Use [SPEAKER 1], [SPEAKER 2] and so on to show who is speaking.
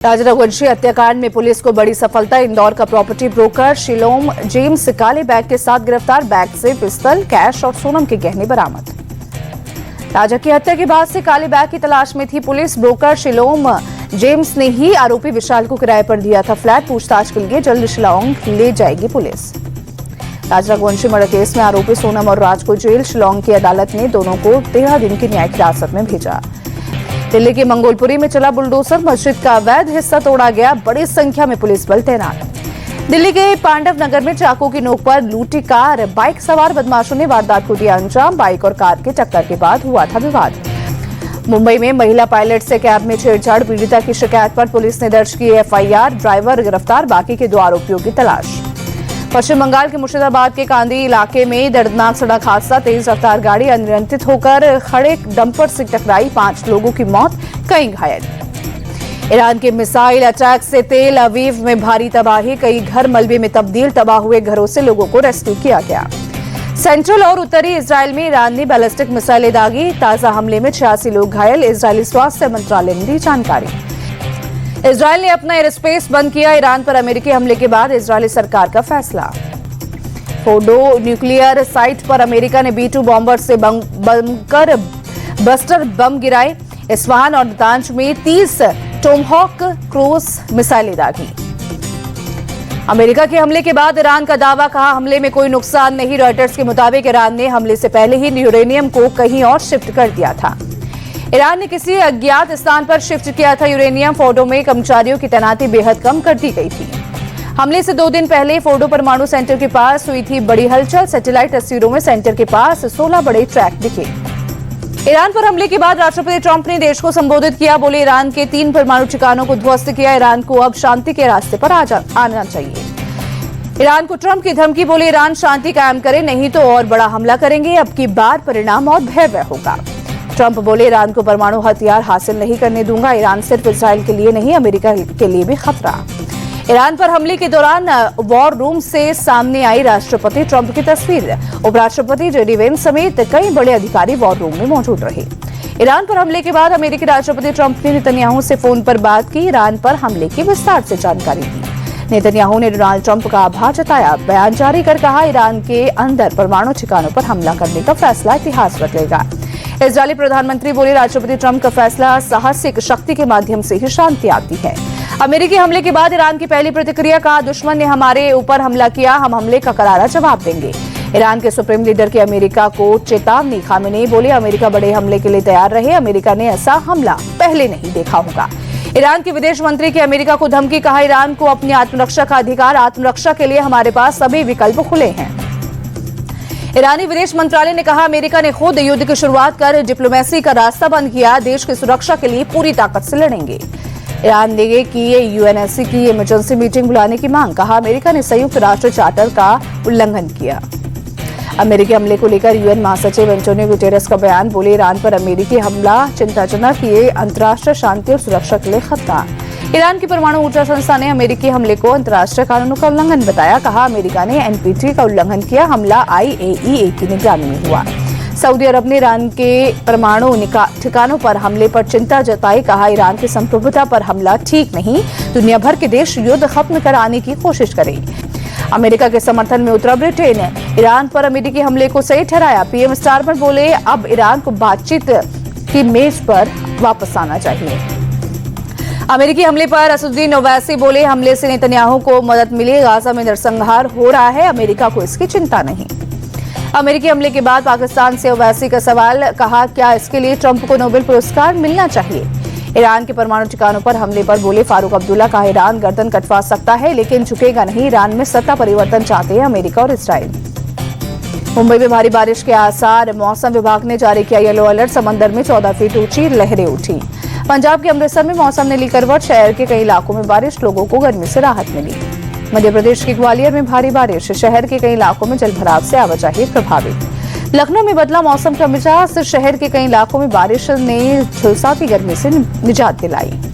[SPEAKER 1] राजा रघुवंशी हत्याकांड में पुलिस को बड़ी सफलता। इंदौर का प्रॉपर्टी ब्रोकर शिलोम जेम्स काले बैग के साथ गिरफ्तार। बैग से पिस्तौल, कैश और सोनम के गहने बरामद। राजा की हत्या के बाद से काले बैग की तलाश में थी पुलिस। ब्रोकर शिलोम जेम्स ने ही आरोपी विशाल को किराए पर दिया था फ्लैट। पूछताछ के लिए जल्द शिलोंग ले जाएगी पुलिस। राजा रघुवंशी मर्डर केस में आरोपी सोनम और राज को जेल शिलोंग की अदालत ने दोनों को 13 दिन की न्यायिक हिरासत में भेजा। दिल्ली के मंगोलपुरी में चला बुलडोजर, मस्जिद का अवैध हिस्सा तोड़ा गया। बड़ी संख्या में पुलिस बल तैनात। दिल्ली के पांडव नगर में चाकू की नोक पर लूटी कार, बाइक सवार बदमाशों ने वारदात को दिया अंजाम। बाइक और कार के टक्कर के बाद हुआ था विवाद। मुंबई में महिला पायलट से कैब में छेड़छाड़, पीड़िता की शिकायत पर पुलिस ने दर्ज की एफआईआर। ड्राइवर गिरफ्तार, बाकी के 2 आरोपियों की तलाश। पश्चिम बंगाल के मुर्शिदाबाद के कांदी इलाके में दर्दनाक सड़क हादसा। तेज रफ्तार गाड़ी अनियंत्रित होकर खड़े डंपर से टकराई। 5 लोगों की मौत, कई घायल। ईरान के मिसाइल अटैक से तेल अवीव में भारी तबाही। कई घर मलबे में तब्दील। तबाह हुए घरों से लोगों को रेस्क्यू किया गया। सेंट्रल और उत्तरी इजराइल में ईरान ने बैलिस्टिक मिसाइलें दागी। ताजा हमले में 86 लोग घायल। इजरायली स्वास्थ्य मंत्रालय ने दी जानकारी। इजरायल ने अपना एयर स्पेस बंद किया। ईरान पर अमेरिकी हमले के बाद इजरायली सरकार का फैसला। फोर्डो न्यूक्लियर साइट पर अमेरिका ने B-2 बॉम्बर से बंकर बस्टर बम गिराए। इस्फहान और नतांज में 30 टोमहॉक क्रूज मिसाइलें दागी। अमेरिका के हमले के बाद ईरान का दावा, कहा हमले में कोई नुकसान नहीं। रॉयटर्स के मुताबिक ईरान ने हमले से पहले ही यूरेनियम को कहीं और शिफ्ट कर दिया था। ईरान ने किसी अज्ञात स्थान पर शिफ्ट किया था यूरेनियम। फोर्डो में कर्मचारियों की तैनाती बेहद कम कर दी गई थी। हमले से 2 दिन पहले फोर्डो परमाणु सेंटर के पास हुई थी बड़ी हलचल। सैटेलाइट तस्वीरों में सेंटर के पास 16 बड़े ट्रैक दिखे। ईरान पर हमले के बाद राष्ट्रपति ट्रंप ने देश को संबोधित किया। बोले ईरान के 3 परमाणु ठिकानों को ध्वस्त किया। ईरान को अब शांति के रास्ते पर आना चाहिए। ईरान को ट्रंप की धमकी। बोले ईरान शांति कायम करे, नहीं तो और बड़ा हमला करेंगे। अब की बार परिणाम और भयावह होगा। ट्रंप बोले ईरान को परमाणु हथियार हासिल नहीं करने दूंगा। ईरान सिर्फ इजराइल के लिए नहीं, अमेरिका के लिए भी खतरा। ईरान पर हमले के दौरान वॉर रूम से सामने आई राष्ट्रपति ट्रंप की तस्वीर। उपराष्ट्रपति JD वेंस समेत कई बड़े अधिकारी वॉर रूम में मौजूद रहे। ईरान पर हमले के बाद अमेरिकी राष्ट्रपति ट्रंप ने नेतन्याहू से फोन पर बात की। ईरान पर हमले की विस्तार से जानकारी दी। नेतन्याहू ने डोनाल्ड ट्रंप का आभार जताया। बयान जारी कर कहा, ईरान के अंदर परमाणु ठिकानों पर हमला करने का फैसला इतिहास बदलेगा। इजरायली प्रधानमंत्री बोले, राष्ट्रपति ट्रंप का फैसला साहसिक शक्ति के माध्यम से ही शांति आती है। अमेरिकी हमले के बाद ईरान की पहली प्रतिक्रिया, कहा दुश्मन ने हमारे ऊपर हमला किया, हम हमले का करारा जवाब देंगे। ईरान के सुप्रीम लीडर की अमेरिका को चेतावनी। खामेनेई बोले, अमेरिका बड़े हमले के लिए तैयार रहे। अमेरिका ने ऐसा हमला पहले नहीं देखा होगा। ईरान के विदेश मंत्री की अमेरिका को धमकी। कहा, ईरान को अपनी आत्मरक्षा का अधिकार। आत्मरक्षा के लिए हमारे पास सभी विकल्प खुले हैं। ईरानी विदेश मंत्रालय ने कहा, अमेरिका ने खुद युद्ध की शुरुआत कर डिप्लोमेसी का रास्ता बंद किया। देश की सुरक्षा के लिए पूरी ताकत से लड़ेंगे। ईरान ने की UNSC की इमरजेंसी मीटिंग बुलाने की मांग। कहा, अमेरिका ने संयुक्त राष्ट्र चार्टर का उल्लंघन किया। अमेरिकी हमले को लेकर UN महासचिव एंटोनियो गुटेरेस का बयान। बोले, ईरान पर अमेरिकी हमला चिंताजनक, ये अंतर्राष्ट्रीय शांति और सुरक्षा के लिए खतरा। ईरान की परमाणु ऊर्जा संस्था ने अमेरिकी हमले को अंतर्राष्ट्रीय कानूनों का उल्लंघन बताया। कहा, अमेरिका ने NPT का उल्लंघन किया। हमला IAEA की निगरानी में हुआ। सऊदी अरब ने ईरान के परमाणु ठिकानों पर हमले पर चिंता जताई। कहा, ईरान की संप्रभुता पर हमला ठीक नहीं। दुनिया भर के देश युद्ध खत्म कराने की कोशिश करें। अमेरिका के समर्थन में उतरा ब्रिटेन। ईरान पर अमेरिकी हमले को सही ठहराया। PM स्टारमर बोले, अब ईरान को बातचीत की मेज पर वापस आना चाहिए। अमेरिकी हमले पर असदुद्दीन ओवैसी बोले, हमले से नेतन्याहू को मदद मिली। गाजा में नरसंहार हो रहा है, अमेरिका को इसकी चिंता नहीं। अमेरिकी हमले के बाद पाकिस्तान से ओवैसी का सवाल। कहा, क्या इसके लिए ट्रंप को नोबेल पुरस्कार मिलना चाहिए। ईरान के परमाणु ठिकानों पर हमले पर बोले फारूक अब्दुल्ला। कहा, ईरान गर्दन कटवा सकता है लेकिन झुकेगा नहीं। ईरान में सत्ता परिवर्तन चाहते हैं अमेरिका और इजराइल। मुंबई में भारी बारिश के आसार। मौसम विभाग ने जारी किया येलो अलर्ट। समंदर में 14 फीट ऊंची लहरें उठी। पंजाब के अमृतसर में मौसम ने ली करवट। शहर के कई इलाकों में बारिश, लोगों को गर्मी से राहत मिली। मध्य प्रदेश के ग्वालियर में भारी बारिश। शहर के कई इलाकों में जलभराव से आवाजाही प्रभावित। लखनऊ में बदला मौसम का मिजाज। शहर के कई इलाकों में बारिश ने झुलसाती गर्मी से निजात दिलाई।